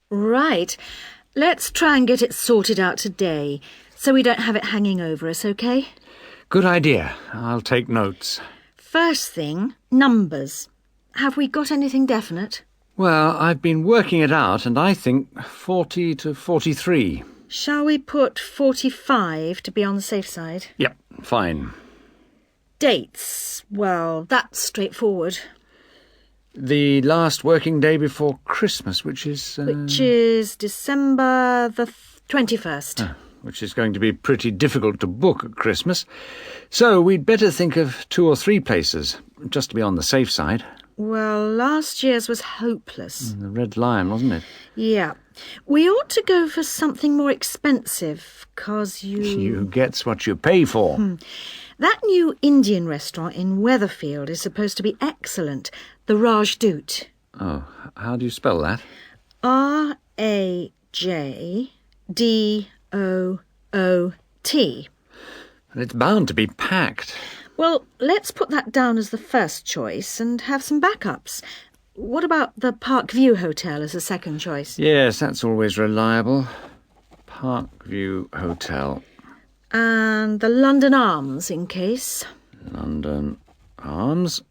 Right. Let's try and get it sorted out today, so we don't have it hanging over us, OK? Good idea. I'll take notes. First thing, numbers. Have we got anything definite? Well, I've been working it out, and I think 40 to 43. Shall we put 45 to be on the safe side? Yep, fine. Dates. Well, that's straightforward. The last working day before Christmas, which is... Which is December the 21st. Which is going to be pretty difficult to book at Christmas. So we'd better think of 2 or 3 places, just to be on the safe side. Well, last year's was hopeless. The Red Lion, wasn't it? Yeah. We ought to go for something more expensive, 'cause You gets what you pay for. That new Indian restaurant in Weatherfield is supposed to be excellent. The Rajdoot. Oh, how do you spell that? Rajdoot. And it's bound to be packed. Well, let's put that down as the first choice and have some backups. What about the Parkview Hotel as a second choice? Yes, that's always reliable. Parkview Hotel. And the London Arms, in case. London Arms.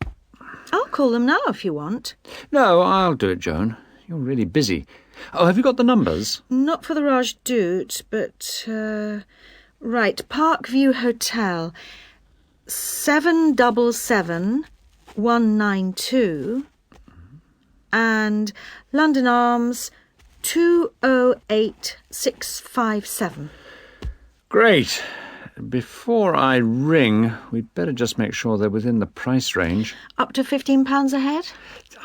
I'll call them now if you want. No, I'll do it, Joan. You're really busy. Oh, have you got the numbers? Not for the Rajdoot, but... right, Parkview Hotel. 777192 and London Arms 208657. Great. Before I ring, we'd better just make sure they're within the price range. Up to £15 a head?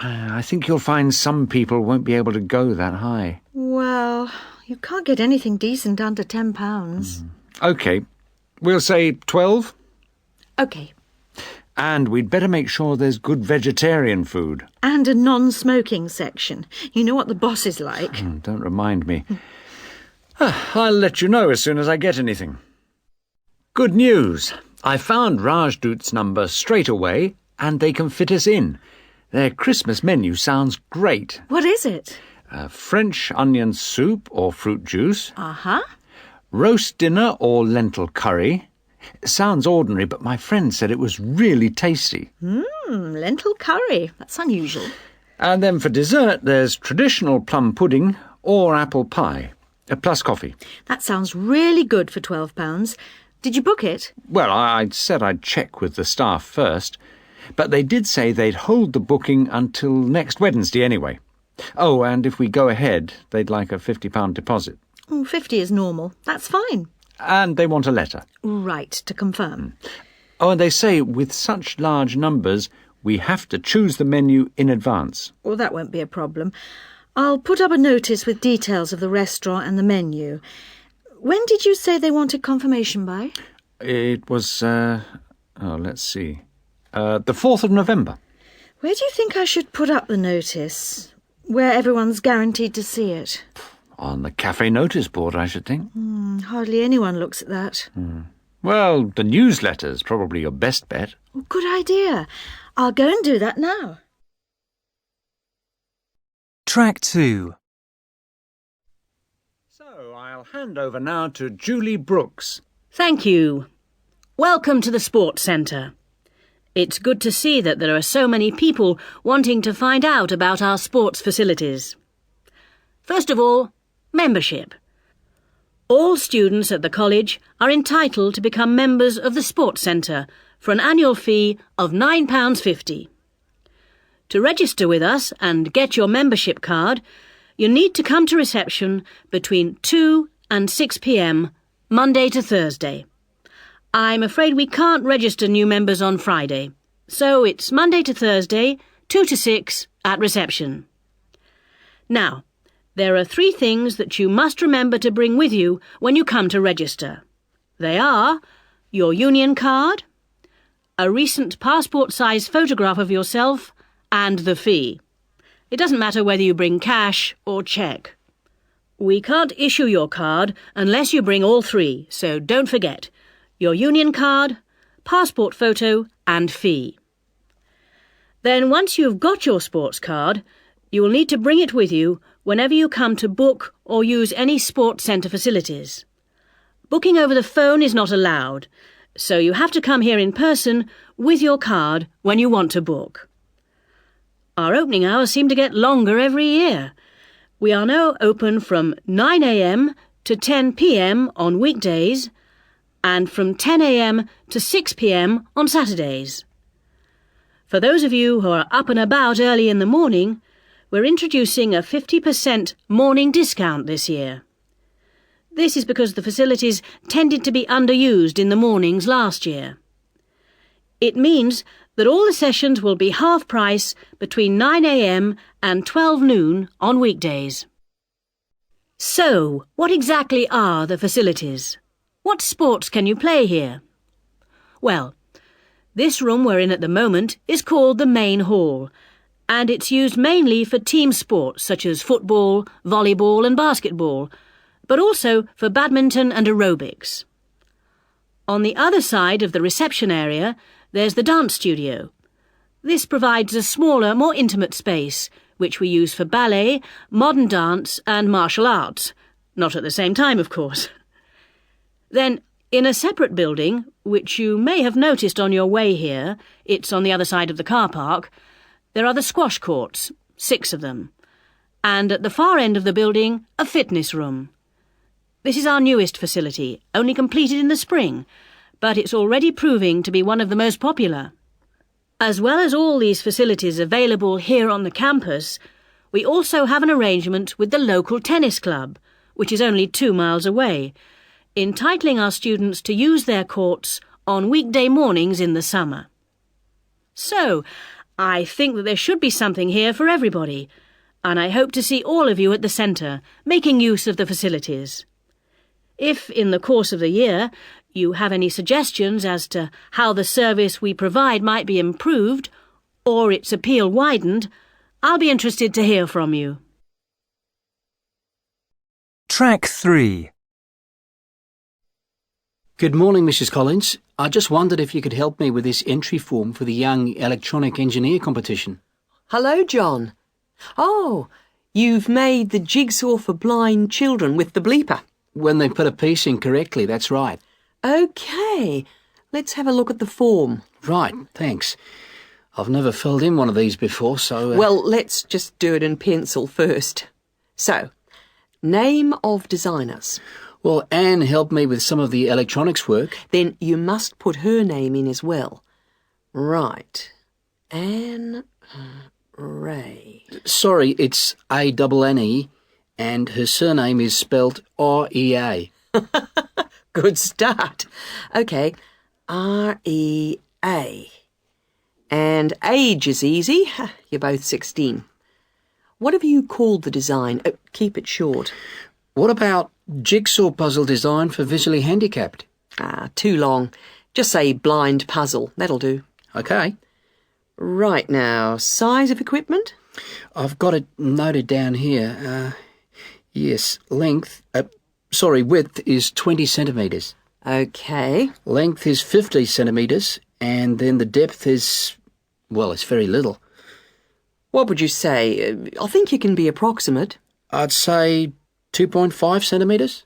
I think you'll find some people won't be able to go that high. Well, you can't get anything decent under £10. OK. We'll say 12. OK. And we'd better make sure there's good vegetarian food. And a non-smoking section. You know what the boss is like. Don't remind me. I'll let you know as soon as I get anything. Good news. I found Rajdoot's number straight away, and they can fit us in. Their Christmas menu sounds great. What is it? French onion soup or fruit juice. Uh-huh. Roast dinner or lentil curry. Sounds ordinary, but my friend said it was really tasty. Lentil curry. That's unusual. And then for dessert, there's traditional plum pudding or apple pie, plus coffee. That sounds really good for £12. Did you book it? Well, I said I'd check with the staff first, but they did say they'd hold the booking until next Wednesday anyway. Oh, and if we go ahead, they'd like a £50 deposit. 50 is normal. That's fine. And they want a letter. Right, to confirm. Oh, and they say with such large numbers, we have to choose the menu in advance. Well, that won't be a problem. I'll put up a notice with details of the restaurant and the menu. When did you say they wanted confirmation by? It was, let's see. The 4th of November. Where do you think I should put up the notice? Where everyone's guaranteed to see it? On the cafe notice board, I should think. Hardly anyone looks at that. Well, the newsletter's probably your best bet. Good idea. I'll go and do that now. Track 2. So I'll hand over now to Julie Brooks. Thank you. Welcome to the Sports Centre. It's good to see that there are so many people wanting to find out about our sports facilities. First of all, membership. All students at the college are entitled to become members of the Sports Centre for an annual fee of £9.50. To register with us and get your membership card, you need to come to reception between 2 and 6 p.m, Monday to Thursday. I'm afraid we can't register new members on Friday, so it's Monday to Thursday, 2 to 6 at reception. Now, there are 3 things that you must remember to bring with you when you come to register. They are your union card, a recent passport-size photograph of yourself, and the fee. It doesn't matter whether you bring cash or cheque. We can't issue your card unless you bring all 3, so don't forget. Your union card, passport photo and fee. Then once you've got your sports card, You will need to bring it with you whenever you come to book or use any sports centre facilities. Booking over the phone is not allowed, so you have to come here in person with your card when you want to book. Our opening hours seem to get longer every year. We are now open from 9 a.m. to 10 p.m. on weekdays and from 10 a.m. to 6 p.m. on Saturdays. For those of you who are up and about early in the morning, we're introducing a 50% morning discount this year. This is because the facilities tended to be underused in the mornings last year. It means that all the sessions will be half price between 9 a.m. and 12 noon on weekdays. So, what exactly are the facilities? What sports can you play here? Well, this room we're in at the moment is called the main hall, and it's used mainly for team sports such as football, volleyball and basketball, but also for badminton and aerobics. On the other side of the reception area, there's the dance studio. This provides a smaller, more intimate space, which we use for ballet, modern dance and martial arts. Not at the same time, of course. Then, in a separate building, which you may have noticed on your way here, it's on the other side of the car park, there are the squash courts, 6 of them. And at the far end of the building, a fitness room. This is our newest facility, only completed in the spring, but it's already proving to be one of the most popular. As well as all these facilities available here on the campus, we also have an arrangement with the local tennis club, which is only 2 miles away, entitling our students to use their courts on weekday mornings in the summer. So, I think that there should be something here for everybody, and I hope to see all of you at the centre, making use of the facilities. If, in the course of the year, you have any suggestions as to how the service we provide might be improved, or its appeal widened, I'll be interested to hear from you. Track 3. Good morning, Mrs. Collins. I just wondered if you could help me with this entry form for the Young Electronic Engineer competition. Hello, John. Oh, you've made the jigsaw for blind children with the bleeper. When they put a piece in correctly, that's right. OK, let's have a look at the form. Right, thanks. I've never filled in one of these before, so... Well, let's just do it in pencil first. So, name of designers. Well, Anne helped me with some of the electronics work. Then you must put her name in as well. Right. Anne Ray. Sorry, it's A-N-N-E, and her surname is spelt R-E-A. Good start. OK, R-E-A. And age is easy. You're both 16. What have you called the design? Keep it short. What about jigsaw puzzle design for visually handicapped? Too long. Just say blind puzzle. That'll do. OK. Right now, size of equipment? I've got it noted down here. Yes, width is 20 centimetres. OK. Length is 50 centimetres, and then the depth is, well, it's very little. What would you say? I think you can be approximate. I'd say 2.5 centimetres.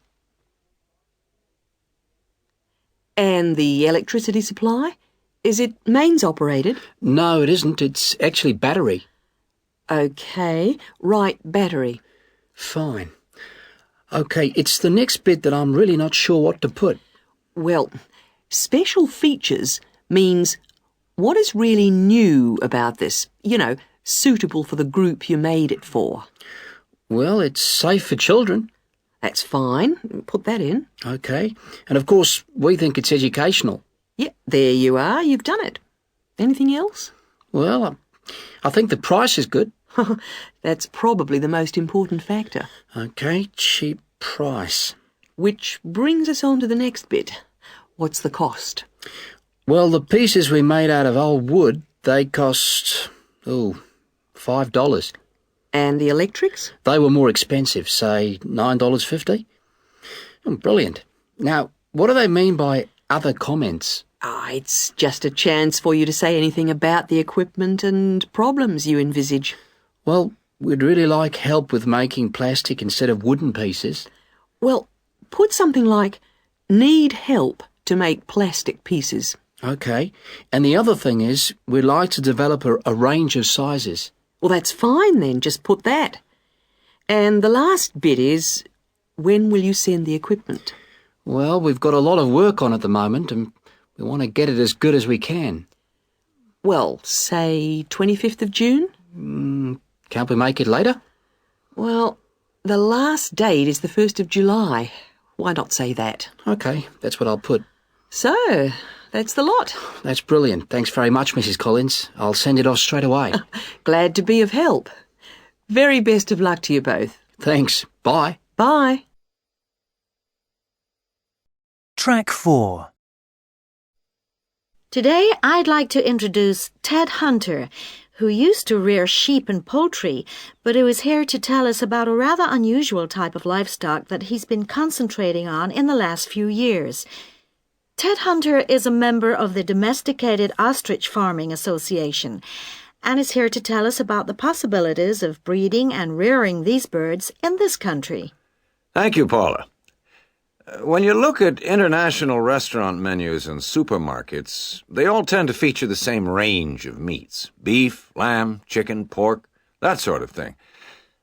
And the electricity supply? Is it mains operated? No, it isn't. It's actually battery. OK, right, battery. Fine. OK, it's the next bit that I'm really not sure what to put. Well, special features means what is really new about this? You know, suitable for the group you made it for. Well, it's safe for children. That's fine. Put that in. OK. And of course, we think it's educational. Yeah, there you are. You've done it. Anything else? Well, I think the price is good. That's probably the most important factor. OK, cheap price. Which brings us on to the next bit. What's the cost? Well, the pieces we made out of old wood, they cost, $5. And the electrics? They were more expensive, say $9.50. Brilliant. Now, what do they mean by other comments? It's just a chance for you to say anything about the equipment and problems you envisage. Well, we'd really like help with making plastic instead of wooden pieces. Well, put something like, need help to make plastic pieces. OK. And the other thing is, we'd like to develop a range of sizes. Well, that's fine then, just put that. And the last bit is, when will you send the equipment? Well, we've got a lot of work on at the moment, and we want to get it as good as we can. Well, say 25th of June? Can't we make it later? Well, the last date is the 1st of July. Why not say that? OK, that's what I'll put. So, that's the lot. That's brilliant. Thanks very much, Mrs. Collins. I'll send it off straight away. Glad to be of help. Very best of luck to you both. Thanks. Bye. Bye. Track 4. Today I'd like to introduce Ted Hunter, who used to rear sheep and poultry, but who is here to tell us about a rather unusual type of livestock that he's been concentrating on in the last few years. Ted Hunter is a member of the Domesticated Ostrich Farming Association and is here to tell us about the possibilities of breeding and rearing these birds in this country. Thank you, Paula. When you look at international restaurant menus and supermarkets, they all tend to feature the same range of meats: beef, lamb, chicken, pork, that sort of thing.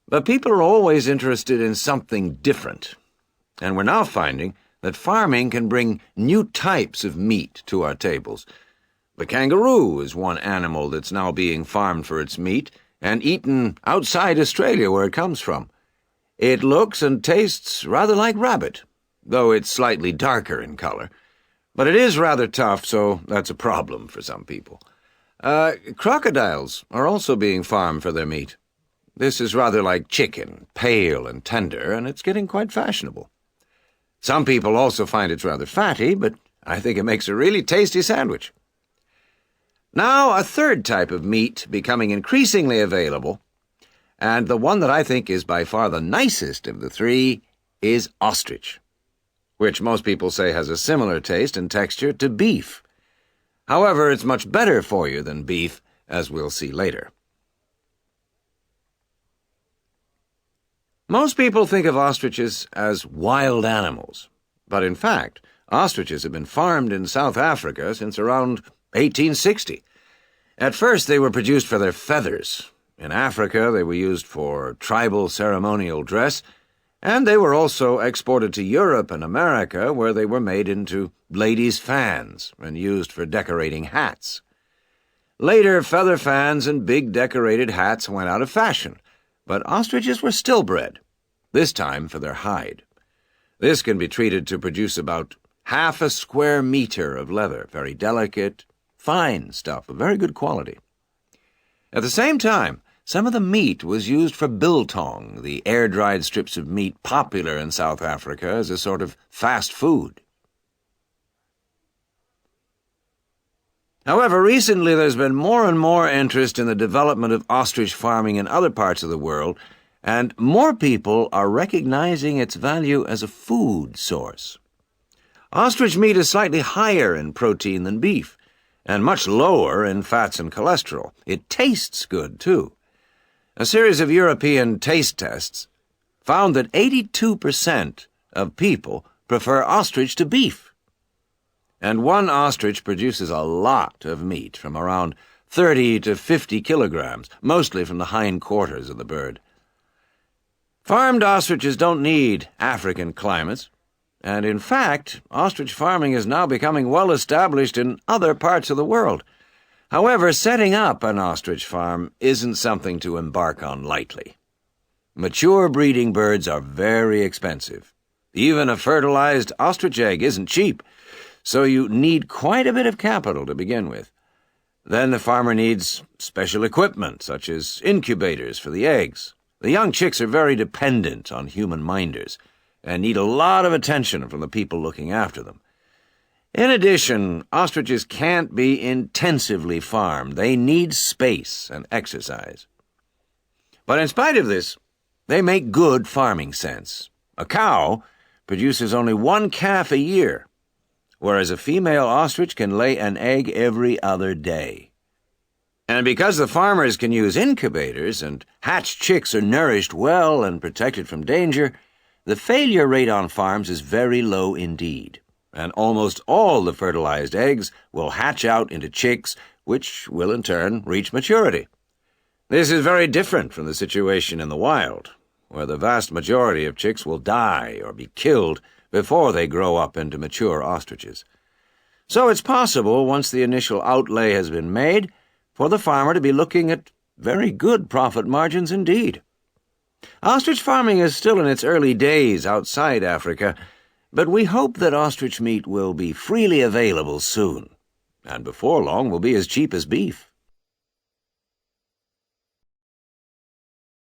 But people are always interested in something different. And we're now finding that farming can bring new types of meat to our tables. The kangaroo is one animal that's now being farmed for its meat and eaten outside Australia, where it comes from. It looks and tastes rather like rabbit, though it's slightly darker in color. But it is rather tough, so that's a problem for some people. Crocodiles are also being farmed for their meat. This is rather like chicken, pale and tender, and it's getting quite fashionable. Some people also find it's rather fatty, but I think it makes a really tasty sandwich. Now, a third type of meat becoming increasingly available, and the one that I think is by far the nicest of the three, is ostrich, which most people say has a similar taste and texture to beef. However, it's much better for you than beef, as we'll see later. Most people think of ostriches as wild animals, but in fact, ostriches have been farmed in South Africa since around 1860. At first, they were produced for their feathers. In Africa, they were used for tribal ceremonial dress, and they were also exported to Europe and America, where they were made into ladies' fans and used for decorating hats. Later, feather fans and big decorated hats went out of fashion, but ostriches were still bred, this time for their hide. This can be treated to produce about half a square meter of leather, very delicate, fine stuff of very good quality. At the same time, some of the meat was used for biltong, the air-dried strips of meat popular in South Africa as a sort of fast food. However, recently there's been more and more interest in the development of ostrich farming in other parts of the world, and more people are recognizing its value as a food source. Ostrich meat is slightly higher in protein than beef, and much lower in fats and cholesterol. It tastes good, too. A series of European taste tests found that 82% of people prefer ostrich to beef. And one ostrich produces a lot of meat, from around 30 to 50 kilograms, mostly from the hindquarters of the bird. Farmed ostriches don't need African climates, and in fact, ostrich farming is now becoming well established in other parts of the world. However, setting up an ostrich farm isn't something to embark on lightly. Mature breeding birds are very expensive. Even a fertilized ostrich egg isn't cheap, so you need quite a bit of capital to begin with. Then the farmer needs special equipment, such as incubators for the eggs. The young chicks are very dependent on human minders and need a lot of attention from the people looking after them. In addition, ostriches can't be intensively farmed. They need space and exercise. But in spite of this, they make good farming sense. A cow produces only one calf a year, whereas a female ostrich can lay an egg every other day. And because the farmers can use incubators and hatched chicks are nourished well and protected from danger, the failure rate on farms is very low indeed, and almost all the fertilized eggs will hatch out into chicks, which will in turn reach maturity. This is very different from the situation in the wild, where the vast majority of chicks will die or be killed before they grow up into mature ostriches. So it's possible, once the initial outlay has been made, for the farmer to be looking at very good profit margins indeed. Ostrich farming is still in its early days outside Africa, but we hope that ostrich meat will be freely available soon, and before long will be as cheap as beef.